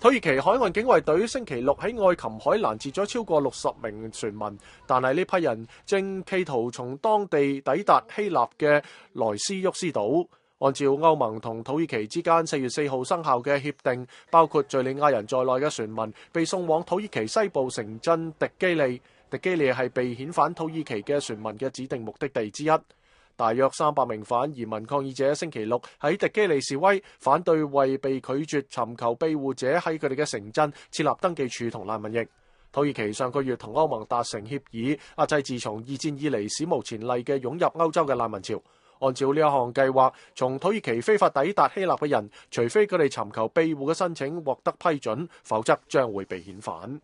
土耳其海岸警衛隊星期六喺愛琴海攔截咗超過60名船民，但係呢批人正企圖從當地抵達希臘嘅萊斯沃斯島。按照歐盟同土耳其之間4月4號生效嘅協定，包括敘利亞人在內嘅船民被送往土耳其西部城鎮迪基利。迪基利係被遣返土耳其嘅船民嘅指定目的地之一。大約300名反移民抗議者星期六喺迪基利示威，反對為被拒絕尋求庇護者喺佢哋嘅城鎮設立登記處同難民營。土耳其上個月同歐盟達成協議，壓制自從2戰以嚟史無前例嘅湧入歐洲嘅難民潮。按照呢一項計劃，從土耳其非法抵達希臘嘅人，除非佢哋尋求庇護嘅申請獲得批准，否則將會被遣返。